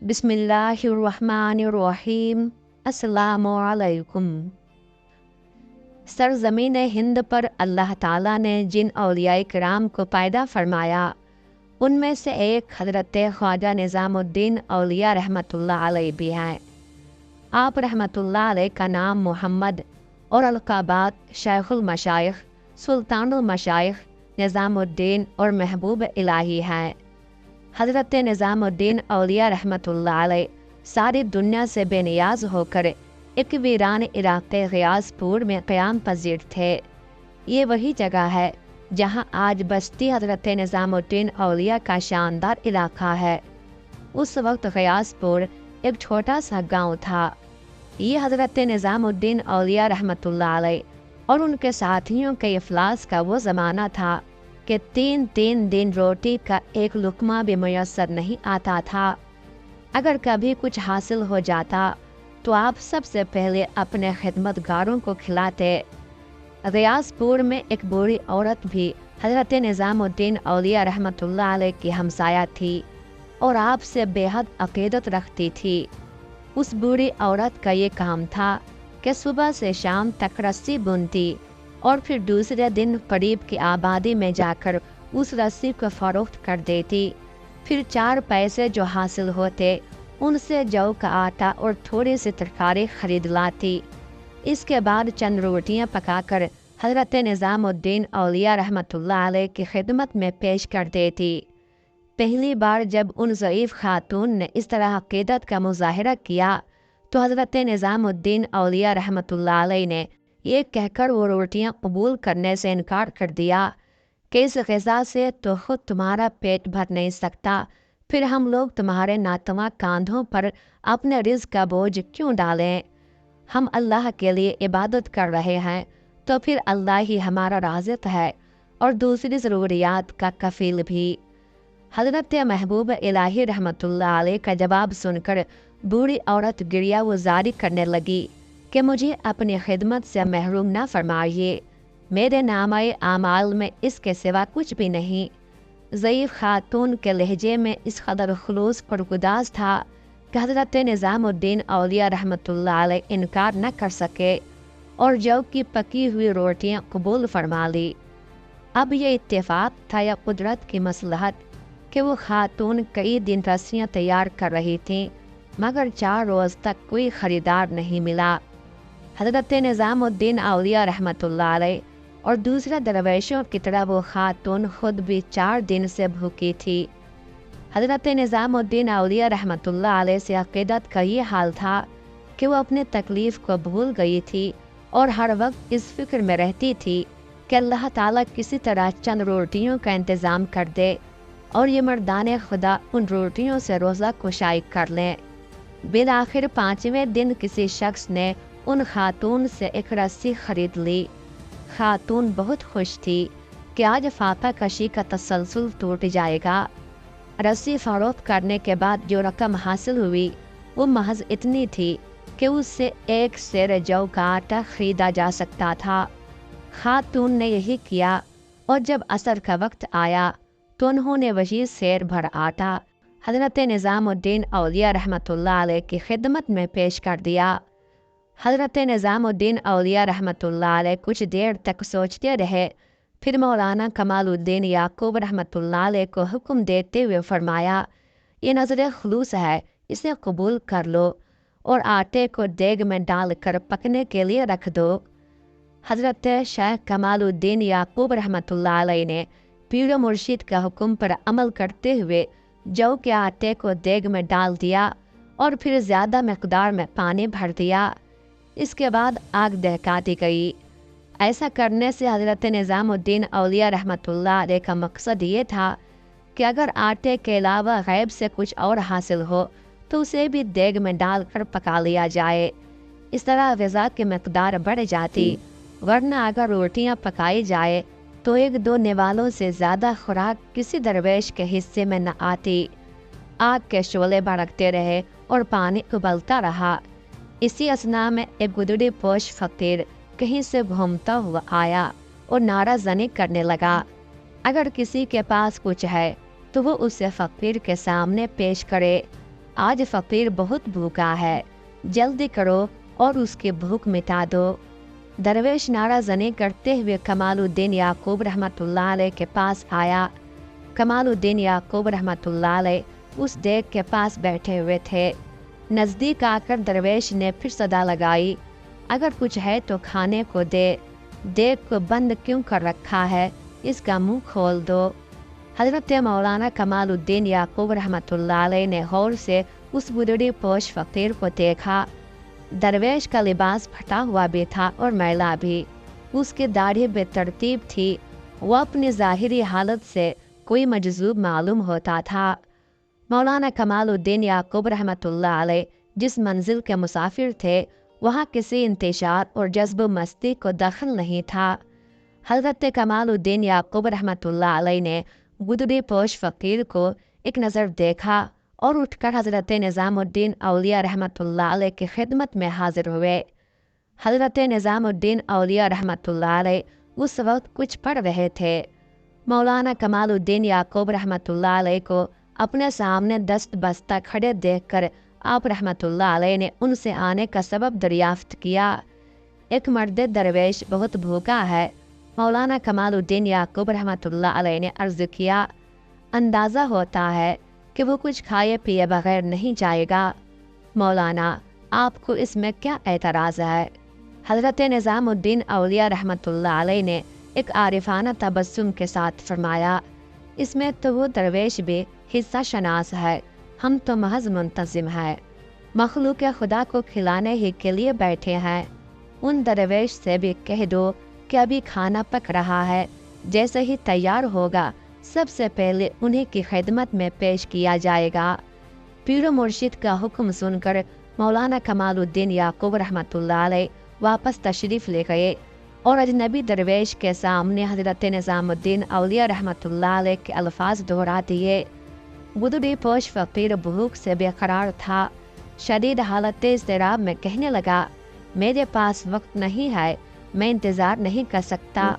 बिस्मिल्लाहिर्रहमानिर्रहीम। अस्सलामुअलैकुम। सरज़मीन हिंद पर अल्लाह ताला ने जिन औलियाए किराम को पैदा फरमाया उनमें से एक हज़रत ख्वाजा निज़ामुद्दीन औलिया रहमतुल्लाह अलैह भी हैं। आप रहमतुल्लाह अलैह का नाम मोहम्मद और अलक़ाबात शेखुल मशाइख, सुल्तानुल मशाइख, निज़ामुद्दीन और महबूब इलाही हैं। हज़रत निज़ामुद्दीन औलिया रहमतुल्लाह अलैह सारी दुनिया से बेनियाज होकर एक वीरान इलाक़े ग़ियासपुर में क़याम पज़ीर थे। ये वही जगह है जहाँ आज बस्ती हज़रत निज़ामुद्दीन औलिया का शानदार इलाक़ा है। उस वक्त ग़ियासपुर एक छोटा सा गांव था। ये हज़रत निज़ामुद्दीन औलिया रहमतुल्लाह अलैह और उनके साथियों के इफ़लास का वो ज़माना था कि 3-3 दिन रोटी का एक लुक़मा भी मुयस्सर नहीं आता था। अगर कभी कुछ हासिल हो जाता तो आप सबसे पहले अपने खिदमतगारों को खिलाते। ग़ियासपुर में एक बूढ़ी औरत भी हज़रत निज़ामुद्दीन औलिया रहमतुल्लाह अलैह की हमसाया थी और आपसे बेहद अक़ीदत रखती थी। उस बूढ़ी औरत का ये काम था कि सुबह से शाम तक रस्सी बुनती और फिर दूसरे दिन करीब की आबादी में जाकर उस रस्सी को फ़रोख्त कर देती। फिर 4 पैसे जो हासिल होते उनसे जौ का आटा और थोड़ी सी तरकारी खरीद लाती। इसके बाद चंद रोटियां पकाकर हज़रत निज़ामुद्दीन औलिया रहमतुल्लाह अलैह की खिदमत में पेश कर देती। पहली बार जब उन ज़ईफ़ खातून ने इस तरह अक़ीदत का मुज़ाहिरा किया तो हज़रत निज़ामुद्दीन औलिया रहमतुल्लाह अलैह ने ये कहकर वो रोटियां कबूल करने से इनकार कर दिया कि इस ग़िज़ा से तो ख़ुद तुम्हारा पेट भर नहीं सकता, फिर हम लोग तुम्हारे नातवा कांधों पर अपने रिज़्क़ का बोझ क्यों डालें। हम अल्लाह के लिए इबादत कर रहे हैं तो फिर अल्लाह ही हमारा राज़िक़ है और दूसरी ज़रूरियात का कफ़ील भी। हज़रत महबूब इलाही रहमतुल्लाह अलैह का जवाब सुनकर बूढ़ी औरत गिरिया गुज़ारी करने लगी कि मुझे अपनी खिदमत से महरूम ना फरमाइए, मेरे नामाए आमाल में इसके सिवा कुछ भी नहीं। ज़ईफ़ खातून के लहजे में इस कदर खुलूस और गुदास था कि हज़रत निज़ामुद्दीन औलिया रहमतुल्लाह अलैह इनकार न कर सके और जौ की पकी हुई रोटियां कबूल फरमा ली। अब ये इत्तेफाक था या कुदरत की मसलहत कि वो खातून कई दिन रस्सियाँ तैयार कर रही थीं, मगर 4 रोज़ तक कोई ख़रीदार नहीं मिला। हज़रत निज़ामुद्दीन औलिया रहमतुल्लाह अलैह और दूसरे दरवेशों की तरह वो खातून खुद भी 4 दिन से भूखी थी। हज़रत निज़ामुद्दीन औलिया रहमतुल्लाह अलैह से अक़ीदत का ये हाल था कि वो अपने तकलीफ़ को भूल गई थी और हर वक्त इस फ़िक्र में रहती थी कि अल्लाह ताला किसी तरह चंद रोटियों का इंतज़ाम कर दे और ये मर्दाने खुदा उन रोटियों से रोज़ा कुशाई कर लें। बिल आखिर 5वें दिन किसी शख्स ने उन खातून से एक रस्सी खरीद ली। खातून बहुत खुश थी कि आज फाका कशी का तसलसल टूट जाएगा। रस्सी फ़रोख्त करने के बाद जो रकम हासिल हुई वो महज इतनी थी कि उससे 1 सेर जौ का आटा खरीदा जा सकता था। खातून ने यही किया और जब असर का वक्त आया तो उन्होंने वही सेर भर आटा हज़रत निज़ामुद्दीन औलिया रहमतुल्लाह अलैह की खिदमत में पेश कर दिया। हज़रत निज़ामुद्दीन औलिया रहमतुल्लाह अलैह कुछ देर तक सोचते रहे, फिर मौलाना कमालुद्दीन याकूब रहमतुल्लाह अलैह को हुक्म देते हुए फरमाया, ये नज़र खुलूस है, इसे कबूल कर लो और आटे को देग में डालकर पकने के लिए रख दो। हज़रत शेख कमालुद्दीन याकूब रहमतुल्लाह अलैह ने पीर मुर्शिद का हुक्म पर अमल करते हुए जौ के आटे को देग में डाल दिया और फिर ज़्यादा मकदार में पानी भर दिया। इसके बाद आग दहका दी गई। ऐसा करने से हज़रत निज़ामुद्दीन औलिया रहमतुल्लाह अलैह का मकसद ये था कि अगर आटे के अलावा गैब से कुछ और हासिल हो तो उसे भी देग में डालकर पका लिया जाए। इस तरह ग़िज़ा की मकदार बढ़ जाती, वरना अगर रोटियां पकाई जाए तो 1-2 निवालों से ज़्यादा खुराक किसी दरवेश के हिस्से में न आती। आग के शोले भड़कते रहे और पानी उबलता रहा। इसी असना में एक गुदड़ी पोश फ़कीर कहीं से घूमता हुआ आया और नारा ज़नी करने लगा, अगर किसी के पास कुछ है तो वो उसे फ़कीर के सामने पेश करे। آج فقیر بہت بھوکا ہے، جلدی کرو اور اس کی بھوک مٹا دو۔ درویش نعرہ زنی کرتے ہوئے کمال الدین یعقوب رحمۃ اللہ علیہ کے پاس آیا۔ کمال الدین یعقوب رحمۃ اللہ علیہ اس دیگ کے پاس بیٹھے ہوئے تھے۔ نزدیک آ کر درویش نے پھر صدا لگائی، اگر کچھ ہے تو کھانے کو دے، دیگ کو بند کیوں کر رکھا ہے، اس کا منہ کھول دو۔ حضرت مولانا کمال الدین یعقوب رحمۃ اللہ علیہ نے غور سے اس بڈڑی پوش فقیر کو دیکھا۔ درویش کا لباس پھٹا ہوا بھی تھا اور میلا بھی، اس کی داڑھی بے ترتیب تھی، وہ اپنی ظاہری حالت سے کوئی مجذوب معلوم ہوتا تھا۔ مولانا کمال الدین یعقوب رحمۃ اللہ علیہ جس منزل کے مسافر تھے، وہاں کسی انتشار اور جذب و مستی کو دخل نہیں تھا۔ حضرت کمال الدین یعقوب رحمۃ اللہ علیہ نے گدڑی پوش فقیر کو ایک نظر دیکھا اور اٹھ کر حضرت نظام الدین اولیاء رحمۃ اللہ علیہ کی خدمت میں حاضر ہوئے۔ حضرت نظام الدین اولیاء رحمۃ اللہ علیہ اس وقت کچھ پڑھ رہے تھے۔ مولانا کمال الدین یعقوب رحمۃ اللہ علیہ کو اپنے سامنے دست بستہ کھڑے دیکھ کر آپ رحمۃ اللہ علیہ نے ان سے آنے کا سبب دریافت کیا۔ ایک مرد درویش بہت بھوکا ہے، مولانا کمال الدین یعقوب رحمۃ اللہ علیہ نے عرض کیا۔ اندازہ ہوتا ہے کہ وہ کچھ کھائے پیے بغیر نہیں جائے گا۔ مولانا، آپ کو اس میں کیا اعتراض ہے؟ حضرت نظام الدین اولیاء رحمۃ اللہ علیہ نے ایک عارفانہ تبسم کے ساتھ فرمایا، اس میں تو وہ درویش بھی حصہ شناس ہے، ہم تو محض منتظم ہیں، مخلوق خدا کو کھلانے ہی کے لیے بیٹھے ہیں۔ ان درویش سے بھی کہہ دو کہ ابھی کھانا پک رہا ہے، جیسے ہی تیار ہوگا سب سے پہلے انہیں کی خدمت میں پیش کیا جائے گا۔ پیر و مرشد کا حکم سن کر مولانا کمال الدین یعقوب رحمۃ اللہ علیہ واپس تشریف لے گئے اور اجنبی درویش کے سامنے حضرت نظام الدین اولیاء رحمۃ اللہ علیہ کے الفاظ دہرا دیے۔ گدڑی پوش فقیر بھوک سے بے قرار تھا، شدید حالت اضطراب میں کہنے لگا، میرے پاس وقت نہیں ہے، میں انتظار نہیں کر سکتا،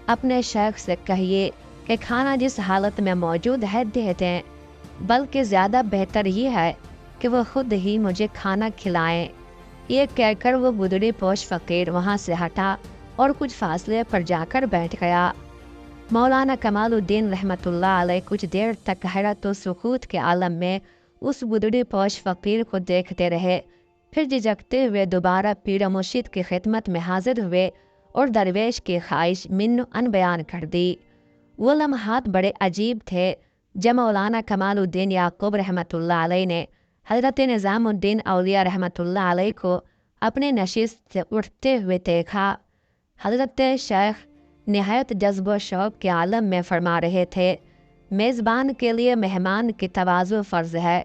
اپنے شیخ سے کہیے کہ کھانا جس حالت میں موجود ہے دے دیں، بلکہ زیادہ بہتر یہ ہے کہ وہ خود ہی مجھے کھانا کھلائیں۔ یہ کہہ کر وہ گدڑی پوش فقیر وہاں سے ہٹا اور کچھ فاصلے پر جا کر بیٹھ گیا۔ مولانا کمال الدین رحمۃ اللہ علیہ کچھ دیر تک حیرت و سکوت کے عالم میں اس گدڑی پوش فقیر کو دیکھتے رہے، پھر جھجکتے ہوئے دوبارہ پیر مرشد کی خدمت میں حاضر ہوئے اور درویش کی خواہش من ان بیان کر دی۔ وہ لمحات بڑے عجیب تھے جب مولانا کمال الدین یعقوب رحمۃ اللہ علیہ نے حضرت نظام الدین اولیاء رحمۃ اللہ علیہ کو اپنے نشست سے اٹھتے ہوئے دیکھا۔ حضرت شیخ نہایت جذب و شوق کے عالم میں فرما رہے تھے، میزبان کے لیے مہمان کی تواضع فرض ہے،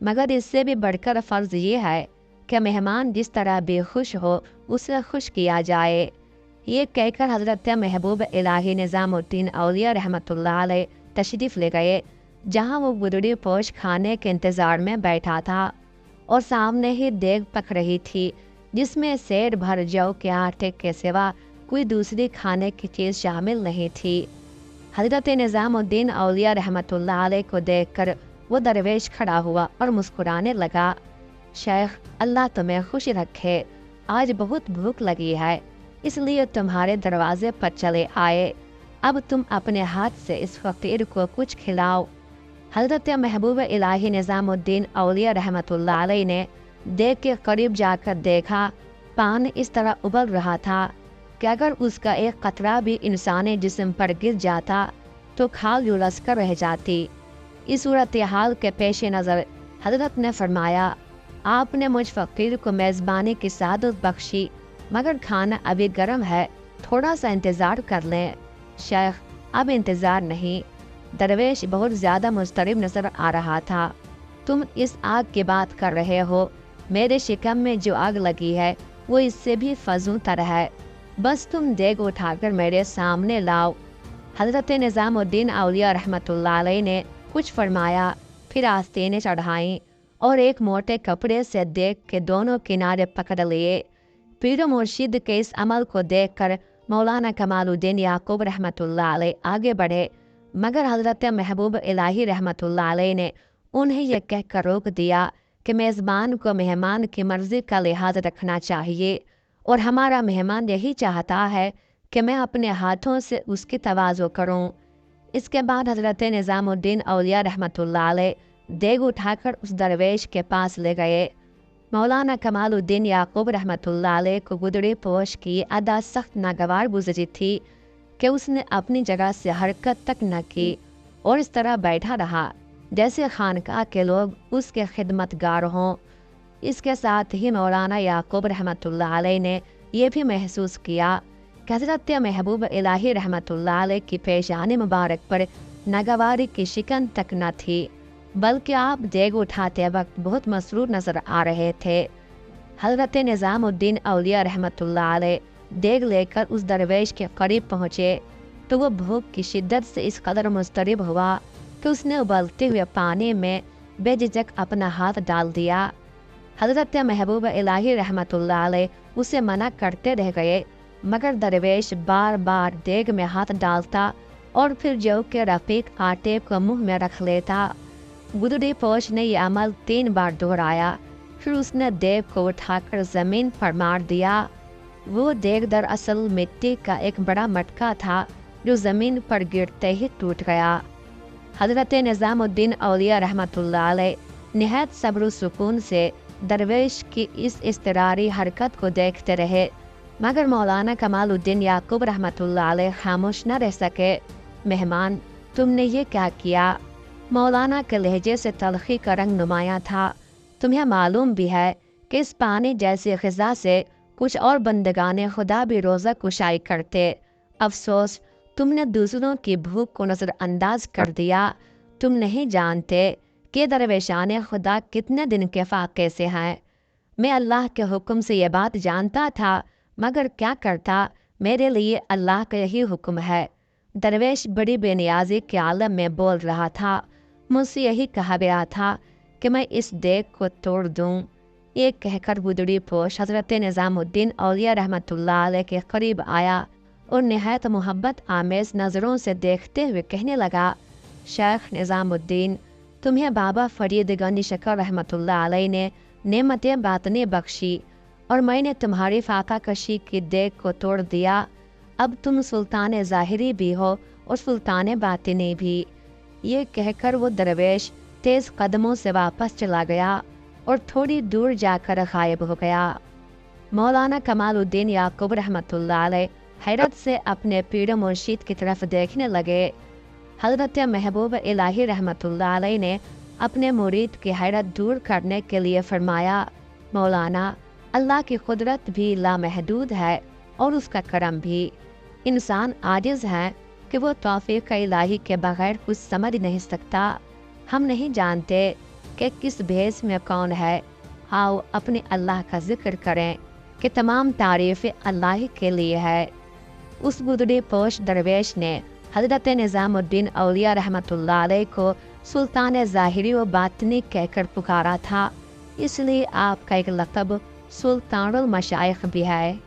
مگر اس سے بھی بڑھ کر فرض یہ ہے کہ مہمان جس طرح بے خوش ہو اسے خوش کیا جائے۔ یہ کہہ کر حضرت محبوب الہی نظام الدین اولیاء رحمۃ اللہ علیہ تشریف لے گئے، جہاں وہ گدڑی پوش کھانے کے انتظار میں بیٹھا تھا اور سامنے ہی دیگ پک رہی تھی جس میں سیر بھر جو کے آٹے کے سوا کوئی دوسری کھانے کی چیز شامل نہیں تھی۔ حضرت نظام الدین اولیاء رحمۃ اللہ علیہ کو دیکھ کر وہ درویش کھڑا ہوا اور مسکرانے لگا، شیخ اللہ تمہیں خوش رکھے، آج بہت بھوک لگی ہے اس لیے تمہارے دروازے پر چلے آئے، اب تم اپنے ہاتھ سے اس فقیر کو کچھ کھلاؤ۔ حضرت محبوب الہی نظام الدین اولیاء رحمۃ اللہ علیہ نے دیگ کے قریب جا کر دیکھا، پانی اس طرح ابل رہا تھا کہ اگر اس کا ایک قطرہ بھی انسانی جسم پر گر جاتا تو کھال جھلس کر رہ جاتی۔ اس صورتحال کے پیش نظر حضرت نے فرمایا، آپ نے مجھ فقیر کو میزبانی کی سعادت بخشی، مگر کھانا ابھی گرم ہے، تھوڑا سا انتظار کر لیں۔ شیخ اب انتظار نہیں۔ درویش بہت زیادہ مضطرب نظر آ رہا تھا۔ تم اس آگ کی بات کر رہے ہو، میرے شکم میں جو آگ لگی ہے وہ اس سے بھی فزوں تر ہے، بس تم دیگ اٹھا کر میرے سامنے لاؤ۔ حضرت نظام الدین اولیاء رحمۃ اللہ علیہ نے کچھ فرمایا، پھر آستینیں چڑھائیں اور ایک موٹے کپڑے سے دیگ کے دونوں کنارے پکڑ لیے۔ پیر و مرشد کے اس عمل کو دیکھ کر مولانا کمال الدین یعقوب رحمۃ اللہ علیہ آگے بڑھے، مگر حضرت محبوب الہی رحمۃ اللہ علیہ نے उन्हें यह कहकर रोक दिया कि मेज़बान को मेहमान की मर्ज़ी का लिहाज रखना चाहिए और हमारा मेहमान यही चाहता है कि मैं अपने हाथों से उसकी तवाज़ो करूं। इसके बाद हज़रत निज़ामुद्दीन औलिया रहमतुल्लाह अलैह देग उठाकर उस दरवेश के पास ले गए। मौलाना कमालुद्दीन याकूब रहमतुल्लाह अलैह को गुदड़ी पोश की अदा सख्त नागवार गुजरी थी कि उसने अपनी जगह से हरकत तक न की और इस तरह बैठा रहा जैसे खानकाह के लोग उसके खिदमतगार हों। इसके साथ ही मौलाना याकूब रहमतुल्लाह अलैह ने यह भी महसूस किया कि हज़रत महबूब इलाही रहमतुल्लाह अलैह की पेशानी मुबारक पर नागवारी की शिकन तक न थी, बल्कि आप देग उठाते वक्त बहुत मसरूर नज़र आ रहे थे। हज़रत निज़ामुद्दीन औलिया रहमतुल्लाह अलैह देग लेकर उस दरवेश के करीब पहुँचे तो वो भूख की शिद्दत से इस कदर मुस्तरिब हुआ कि उसने उबलते हुए पानी में बेझिझक अपना हाथ डाल दिया। हज़रत महबूब इलाही रहमतुल्लाह अलैह उसे मना करते रह गए, मगर दरवेश बार बार देग में हाथ डालता और फिर जौ के रफ़ीक आटे को मुंह में रख लेता। गुदड़ी पोश ने यह अमल 3 बार दोहराया, फिर उसने देग को उठाकर ज़मीन पर मार दिया। वो देग दरअसल मिट्टी का एक बड़ा मटका था जो ज़मीन पर गिरते ही टूट गया। हज़रत निज़ामुद्दीन औलिया रहमतुल्लाह अलैह निहायत सब्र सुकून से दरवेश की इस इज़्तिरारी हरकत को देखते रहे, मगर मौलाना कमालुद्दीन याकूब रहमतुल्लाह अलैह खामोश न रह सके। मेहमान, तुमने ये क्या किया? मौलाना के लहजे से तलखी का रंग नुमाया था। तुम्हें मालूम भी है कि इस पानी जैसी ग़िज़ा से कुछ और बंदगाने खुदा भी रोज़ा कुशाई करते। अफसोस तुमने दूसरों की भूख को नज़रअंदाज कर दिया। तुम नहीं जानते कि दरवेशान खुदा कितने दिन के फाके से हैं। मैं अल्लाह के हुक्म से ये बात जानता था, मगर क्या करता, मेरे लिए अल्लाह का यही हुक्म है। दरवेश बड़ी बेनियाजी के आलम में बोल रहा था। मुझसे यही कहा गया था कि मैं इस देग को तोड़ दूं। ये कहकर गुदड़ी पोश हज़रत निज़ामुद्दीन औलिया रहमतुल्लाह अलैह के करीब आया और निहायत मोहब्बत आमेज़ नज़रों से देखते हुए कहने लगा, शेख निज़ामुद्दीन, तुम्हें बाबा फरीद गंज शकर रहमतुल्लाह अलैह ने नेमतें बातने बख्शी और मैंने तुम्हारी फाका कशी की देग को तोड़ दिया। अब तुम सुल्तान ज़ाहिरी भी हो और सुल्तान बातिनी भी। ये कहकर वो दरवेश तेज़ कदमों से वापस चला गया और थोड़ी दूर जाकर गायब हो गया। मौलाना कमालुद्दीन याकूब रहमतुल्लाह अलैह हैरत से अपने पीर मुर्शिद की तरफ देखने लगे। हज़रत महबूब इलाही रहमतुल्लाह अलैह ने अपने मुरीद की हैरत दूर करने के लिए फरमाया, मौलाना, अल्लाह की कुदरत भी लामहदूद है और उसका करम भी। इंसान आजिज़ है कि वो तौफीक इलाही के बगैर कुछ समझ नहीं सकता। हम नहीं जानते कि किस भेस में कौन है। आओ अपने अल्लाह का जिक्र करें कि तमाम तारीफ़ अल्लाह के लिए है। उस गुदड़ी पोश दरवेश ने हज़रत निज़ामुद्दीन औलिया रहमतुल्लाह अलैह को सुल्तान ज़ाहिरी व बातनी कहकर पुकारा था, इसलिए आपका एक लक़ब सुल्तानुल मशाइख़ भी है।